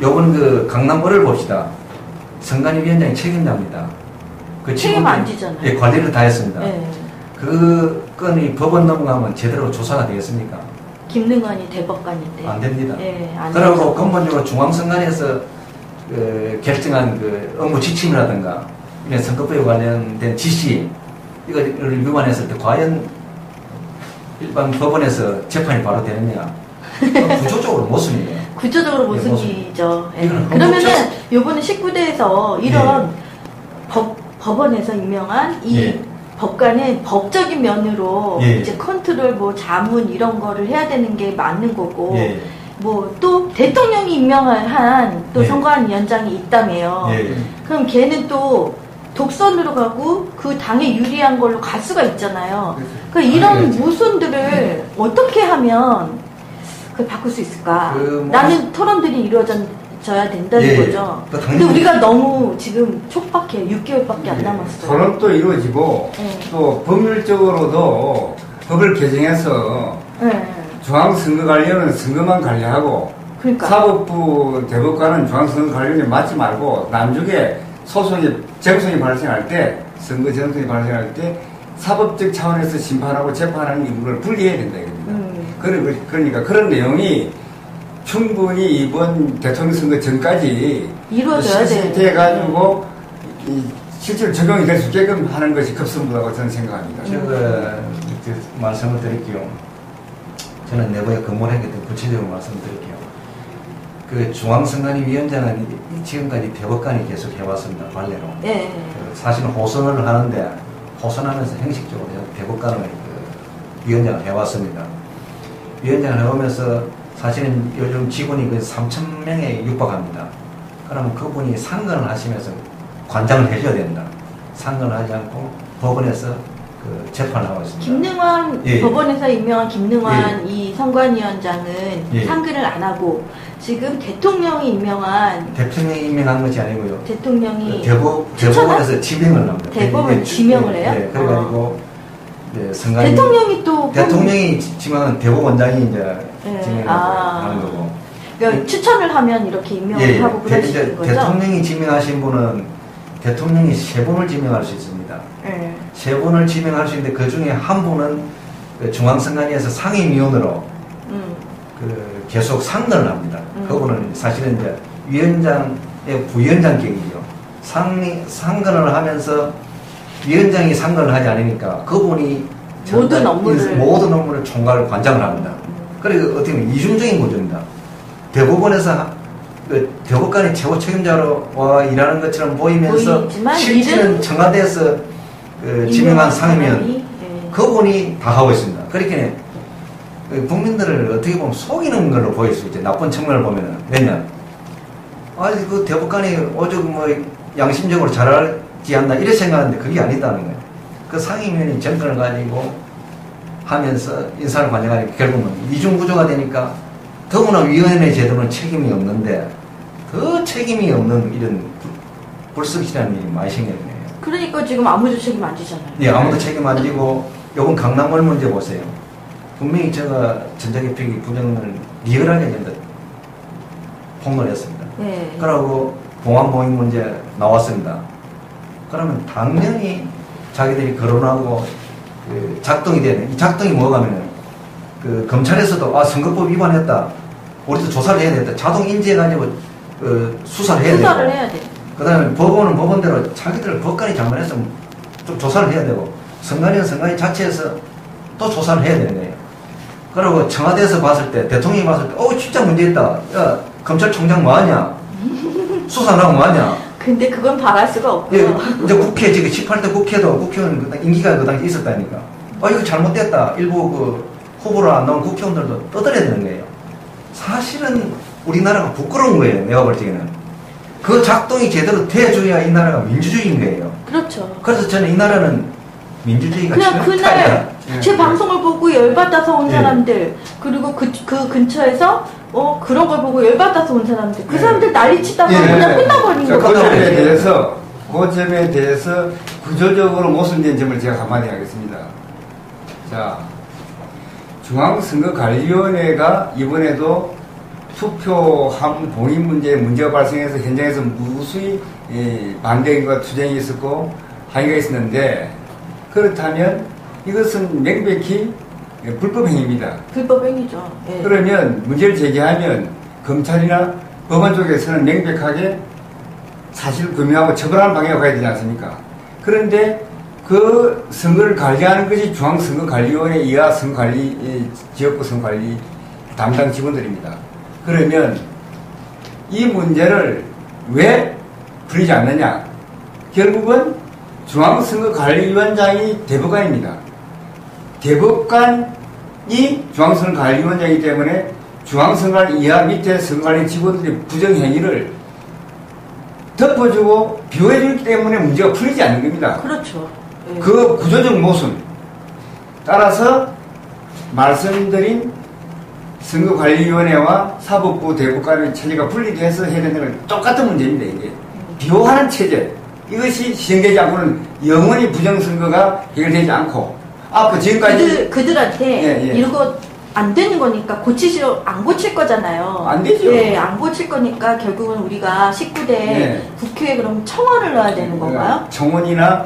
요번 그 강남구를 봅시다. 선관위 위원장이 책임자입니다. 그 책임 안 지잖아요. 예, 관리를 다 했습니다. 네. 그 건이 법원 넘어가면 제대로 조사가 되겠습니까? 김능환이 대법관인데. 안 됩니다. 네, 그리고 근본적으로 중앙선관위에서 결정한 그 업무 지침이라든가 이런 선거법에 관련된 지시 이거를 위반했을 때 과연 일반 법원에서 재판이 바로 되느냐? 구조적으로 모순이에요. 구조적으로 모순이죠. 예. 그러면은 요번에 19대에서 이런 법원에서 임명한 이 법관은 법적인 면으로 이제 컨트롤 뭐 자문 이런 거를 해야 되는 게 맞는 거고 뭐 또 대통령이 임명한 또 선관위원장이 있다며요. 그럼 걔는 또 독선으로 가고 그 당에 유리한 걸로 갈 수가 있잖아요. 그러니까 이런 모순들을 어떻게 하면 그걸 바꿀 수 있을까? 라는 토론들이 이루어져야 된다는 거죠. 근데 우리가 너무 지금 촉박해. 6개월밖에 안 남았어요. 토론도 이루어지고 또 법률적으로도 법을 개정해서 중앙선거관리원은 선거만 관리하고 사법부 대법관은 중앙선거관리원에 맡지 말고 나중에 정성이 발생할 때 선거 정성이 발생할 때 사법적 차원에서 심판하고 재판하는 걸 분리해야 된다 이겁니다. 그러니까 그런 내용이 충분히 이번 대통령 선거 전까지 이루어져야 해가지고 실제로 적용이 될 수 있게끔 하는 것이 급선무라고 저는 생각합니다. 제가 말씀을 드릴게요. 저는 내부에 근무를 했기 때문에 구체적으로 말씀드릴게요. 그 중앙선관위 위원장은 지금까지 대법관이 계속 해왔습니다. 관례로. 사실은 호선을 하는데 호선하면서 형식적으로 대법관을 위원장을 해왔습니다. 위원장을 해오면서 사실은 요즘 직원이 3,000명에 육박합니다. 그러면 그분이 상근을 하시면서 관장을 해줘야 된다. 상근을 하지 않고 법원에서 재판을 하고 있습니다. 김능환 법원에서 임명한 김능환 이 선관위원장은 상근을 안 하고 지금 대통령이 임명한 것이 아니고요. 대통령이 대법원에서 지명을 합니다. 대법원 지명을 해요? 그래가지고 선관위 대통령이 또 대통령이 지명한 대법원장이 이제 지명을 하는 거고. 그러니까 추천을 하면 이렇게 임명을 하고 그러시는 거죠? 대통령이 지명하신 분은 대통령이 3분을 지명할 수 있습니다. 3분을 지명할 수 있는데 그 중에 한 분은 중앙선관위에서 상임위원으로 계속 상근을 합니다. 그분은 사실은 이제 위원장의 부위원장격이죠. 상근을 하면서 위원장이 상근을 하지 않으니까 그분이 모든 업무를 총괄 관장을 합니다. 그리고 어떻게 보면 이중적인 구조입니다. 대법원에서 대법관이 최고 책임자로 일하는 것처럼 보이면서 실제는 청와대에서 지명한 상임위원 그분이 다 하고 있습니다. 그렇게 국민들을 어떻게 보면 속이는 걸로 보일 수 있죠. 나쁜 측면을 보면은. 왜냐? 그 대법관이 오죽 양심적으로 잘하지 않나 이렇게 생각하는데 그게 아니다는 거예요. 그 상임위원이 정권을 가지고 하면서 인사를 관장하니까 결국은 이중구조가 되니까 더구나 위원회 제도는 책임이 없는데 더 책임이 없는 이런 불성실한 일이 많이 생겼네요. 그러니까 지금 아무도 책임 안 지잖아요. 네, 아무도 책임 안 지고 요번 강남을 문제 보세요. 분명히 제가 전자개표기 부정을 리얼하게 폭로를 했습니다. 그러고 공항보행 문제 나왔습니다. 그러면 당연히 자기들이 거론하고 작동이 되는 이 작동이 뭐가면은 검찰에서도 선거법 위반했다. 우리도 조사를 해야 되겠다. 자동 인지해가지고 수사를 해야 되고. 그 다음에 법원은 법원대로 자기들 법관이 잘못했으면 좀 조사를 해야 되고 선관위는 선관위 자체에서 또 조사를 해야 되는 거예요. 그리고 청와대에서 봤을 때 대통령이 봤을 때 진짜 문제 있다. 야 검찰총장 뭐하냐. 수사를 하고 뭐하냐. 근데 그건 바랄 수가 없고요. 이제 국회 지금 18대 국회도 국회의원 임기가 그 당시 있었다니까. 이거 잘못됐다. 일부 후보로 안 나온 국회의원들도 떠들어야 되는 거예요. 사실은 우리나라가 부끄러운 거예요. 내가 볼 적에는. 그 작동이 제대로 돼줘야 이 나라가 민주주의인 거예요. 그렇죠. 그래서 저는 이 나라는 민주주의가 그냥 그날 제 방송을 보고 열받아서 온 사람들 그리고 그 근처에서 그런 걸 보고 열받아서 온 사람들 그 사람들 난리치다가 그냥 끝나버린 거예요. 그 점에 대해서 구조적으로 모순된 점을 제가 한마디 하겠습니다. 자, 중앙선거관리위원회가 이번에도 투표함 봉인 문제가 발생해서 현장에서 무수히 반대과 투쟁이 있었고 항의가 있었는데, 그렇다면 이것은 명백히 불법 행위입니다. 불법 행위죠. 예. 그러면 문제를 제기하면 검찰이나 법원 쪽에서는 명백하게 사실을 규명하고 처벌하는 방향으로 가야 되지 않습니까? 그런데 그 선거를 관리하는 것이 중앙선거관리위원회 이하 선거관리, 지역구 선거관리 담당 직원들입니다. 그러면 이 문제를 왜 풀리지 않느냐? 결국은 중앙선거관리위원장이 대법관입니다. 대법관이 중앙선거관리위원장이기 때문에 중앙선거관리 이하 밑에 선거관리 직원들의 부정행위를 덮어주고 비호해주기 때문에 문제가 풀리지 않는 겁니다. 그렇죠. 예. 그 구조적 모순. 따라서 말씀드린 선거관리위원회와 사법부 대법관의 체제가 분리돼서 해야 되는 건 똑같은 문제입니다. 이게 비호하는 체제, 이것이 시행되지 않고는 영원히 부정선거가 해결되지 않고 앞으로 지금까지 그들한테 이거 안 되는 거니까 안 고칠 거잖아요. 안 되죠. 예, 안 고칠 거니까 결국은 우리가 19대 국회에 그럼 청원을 넣어야 되는 건가요? 청원이나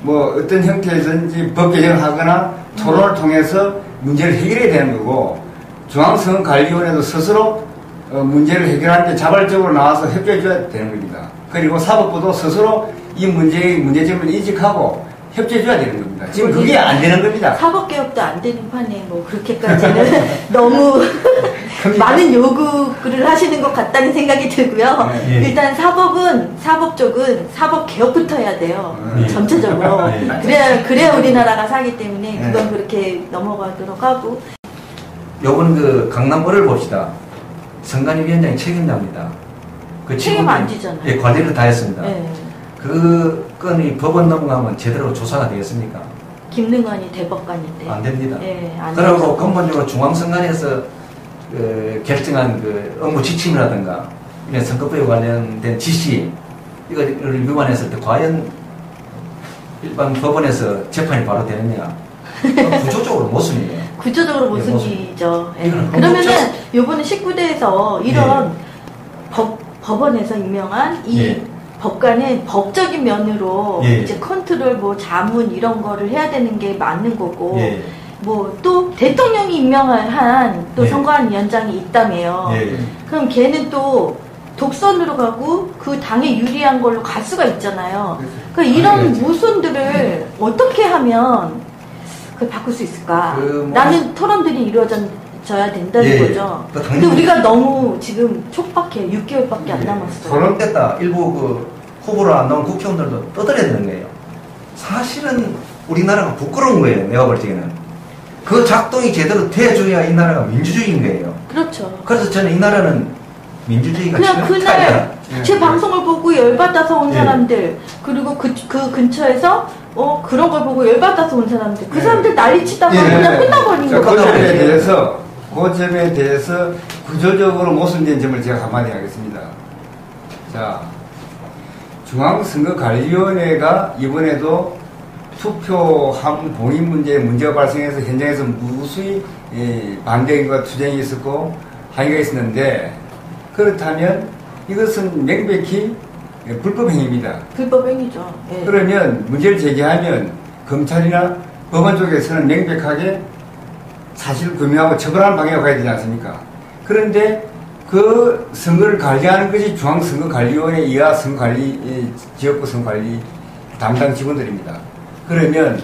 뭐 어떤 형태에서든지 법 개정을 하거나 토론을 통해서 문제를 해결해야 되는 거고, 중앙선거관리위원회도 스스로 문제를 해결하는데 자발적으로 나와서 협조해 줘야 되는 겁니다. 그리고 사법부도 스스로 이 문제점을 인식하고 협조해 줘야 되는 겁니다. 지금 그게 안 되는 겁니다. 사법개혁도 안 되는 판에 뭐 그렇게까지는 너무 많은 요구를 하시는 것 같다는 생각이 들고요. 일단 사법 쪽은 사법개혁부터 해야 돼요. 전체적으로. 그래야 우리나라가 사기 때문에 그건 그렇게 넘어가도록 하고. 요번 그 강남을을 봅시다. 선관위원장이 책임자입니다. 그 책임 안 지잖아요. 예, 관리를 다 했습니다. 그 건이 법원 넘어가면 제대로 조사가 되겠습니까? 김능환이 대법관인데. 안 됩니다. 안 그리고 근본적으로 중앙선관위에서 결정한 그 업무 지침이라든가 선거법에 관련된 지시, 이거를 위반했을 때 과연 일반 법원에서 재판이 바로 되느냐? 구조적으로 모순이에요. 구조적으로 모순이죠. 그러면은 요번에 19대에서 이런 법원에서 임명한 이 법관은 법적인 면으로 이제 컨트롤, 뭐 자문 이런 거를 해야 되는 게 맞는 거고, 뭐 또 대통령이 임명한 또 선관위원장이 있다며요. 그럼 걔는 또 독선으로 가고 그 당에 유리한 걸로 갈 수가 있잖아요. 그러니까 이런 모순들을 어떻게 하면 그걸 바꿀 수 있을까? 라는 토론들이 이루어져야 된다는 거죠. 근데 우리가 너무 지금 촉박해요. 6개월밖에 안 남았어요. 토론됐다. 일부 그 후보로 안 나온 국회의원들도 떠들어야 되는 거예요. 사실은 우리나라가 부끄러운 거예요. 내가 볼 적에는. 그 작동이 제대로 돼줘야 이 나라가 민주주의인 거예요. 그렇죠. 그래서 저는 이 나라는 민주주의가 그냥 그날 제 방송을 보고 열받아서 온 사람들, 그리고 그 근처에서 그런 걸 보고 열받아서 온 사람들, 그 사람들 난리치다가 그냥 끝나버린 거예요. 그 점에 대해서 구조적으로 모순된 점을 제가 한마디 하겠습니다. 자, 중앙선거관리위원회가 이번에도 투표함 봉인 문제가 발생해서 현장에서 무수히 반대과 투쟁이 있었고 항의가 있었는데, 그렇다면 이것은 명백히 불법 행위입니다. 불법 행위죠. 그러면 문제를 제기하면 검찰이나 법원 쪽에서는 명백하게 사실을 규명하고 처벌하는 방향으로 가야 되지 않습니까? 그런데 그 선거를 관리하는 것이 중앙선거관리위원회 이하 선거관리, 지역구 선거관리 담당 직원들입니다. 그러면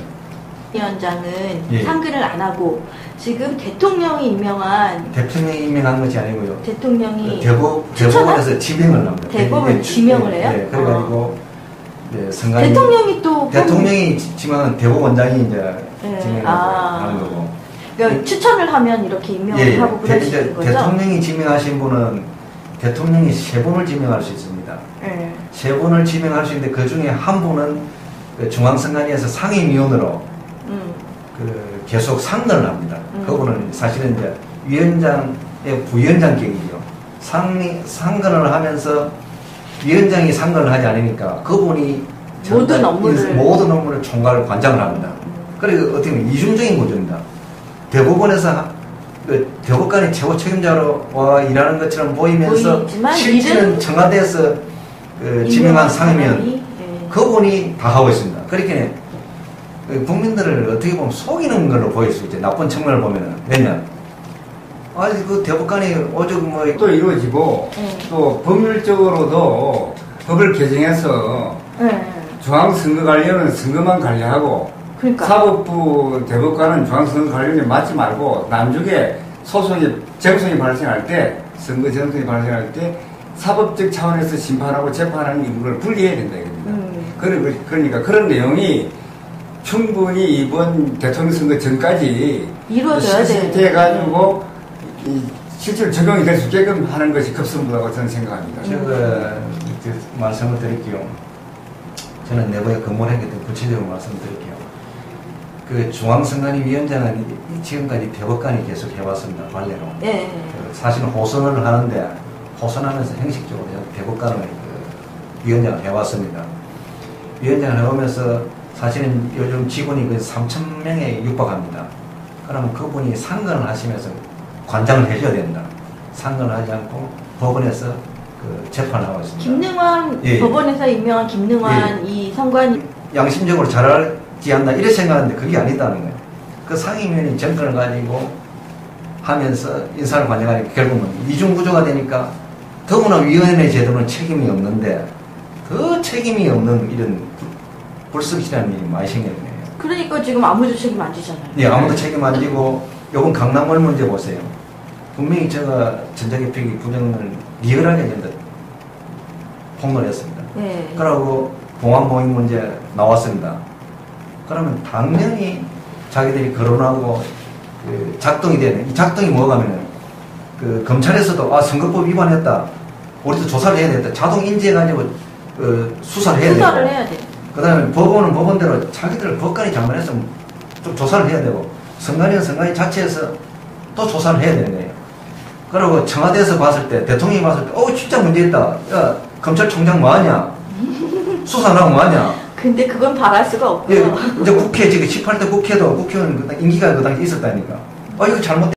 위원장은 상근을 안 하고 지금 대통령이 임명한 것이 아니고요. 대통령이 대법원에서 지명을 합니다. 대법원 지명을 해요? 네, 그래가지고 대통령이 또 대통령이 지명한 대법원장이 이제 지명을 하는 거고. 그러니까 추천을 하면 이렇게 임명을 하고 그러시는 거죠? 대통령이 지명하신 분은 대통령이 3분을 지명할 수 있습니다. 3분을 지명할 수 있는데 그 중에 한 분은 그 중앙선관위에서 상임위원으로 계속 상근을 합니다. 그분은 사실은 이제 위원장의 부위원장격이죠. 상근을 하면서 위원장이 상근을 하지 않으니까 그분이 모든 업무를 총괄 관장을 합니다. 그리고 어떻게 보면 이중적인 구조입니다. 대법원에서 그 대법관이 최고 책임자로 와 일하는 것처럼 보이면서 실제는 청와대에서 그 지명한 상이면 그분이 다 하고 있습니다. 그렇게 국민들을 어떻게 보면 속이는 걸로 보일 수 있죠. 나쁜 측면을 보면은. 왜냐? 그 대법관이 오죽 뭐 또 이루어지고 또 법률적으로도 법을 개정해서 중앙선거관리원은 선거만 관리하고 그러니까. 사법부 대법관은 중앙선거관리원에 맡지 말고 나중에 정송이 발생할 때 선거 정송이 발생할 때 사법적 차원에서 심판하고 재판하는 임무를 분리해야 된다 이겁니다. 그러니까 그런 내용이 충분히 이번 대통령 선거 전까지 이루어져야 해가지고 실제로 적용이 될 수 있게끔 하는 것이 급선무라고 저는 생각합니다. 제가 말씀을 드릴게요. 저는 내부에 근무를 했기 때문에 구체적으로 말씀드릴게요. 그 중앙선관위원장은 지금까지 대법관이 계속 해왔습니다. 관례로. 네. 사실은 호선을 하는데 호선하면서 형식적으로 대법관을 위원장을 해왔습니다. 위원장을 해오면서 사실은 요즘 직원이 거의 3,000명에 육박합니다. 그러면 그분이 상근을 하시면서 관장을 해줘야 된다. 상근을 하지 않고 법원에서 그 재판을 하고 있습니다. 김능환 법원에서 임명한 김능환 이 선관위 양심적으로 잘하지 않나 이렇게 생각하는데 그게 아니다는 거예요. 그 상임위원이 정권을 가지고 하면서 인사를 관장하니까 결국은 이중구조가 되니까 더구나 위원회 제도는 책임이 없는데 그 책임이 없는 이런 불성실한 일이 많이 생겼네요. 그러니까 지금 아무도 책임 안 지잖아요. 네, 아무도 책임 안 지고 요번 강남을 문제 보세요. 분명히 제가 전자개표기 부정을 리얼하게 폭로를 했습니다. 네. 그러고 공항모임 문제 나왔습니다. 그러면 당연히 자기들이 거론하고 그 작동이 되는 이 작동이 뭐가면은 그 검찰에서도 선거법 위반했다. 우리도 조사를 해야 되겠다. 자동 인지해가지고 수사를 해야 되고. 수사를 해야 돼. 그다음에 법원은 법원대로 자기들 법관이 장관해서 좀 조사를 해야 되고 선관위는 선관위 자체에서 또 조사를 해야 되는 거예요. 그리고 청와대에서 봤을 때 대통령이 봤을 때 진짜 문제 있다. 야 검찰총장 뭐하냐? 수사하고 뭐하냐? 근데 그건 바랄 수가 없고요. 이제 국회 지금 18대 국회도 국회의원 임기가 그 당시 있었다니까. 이거 잘못.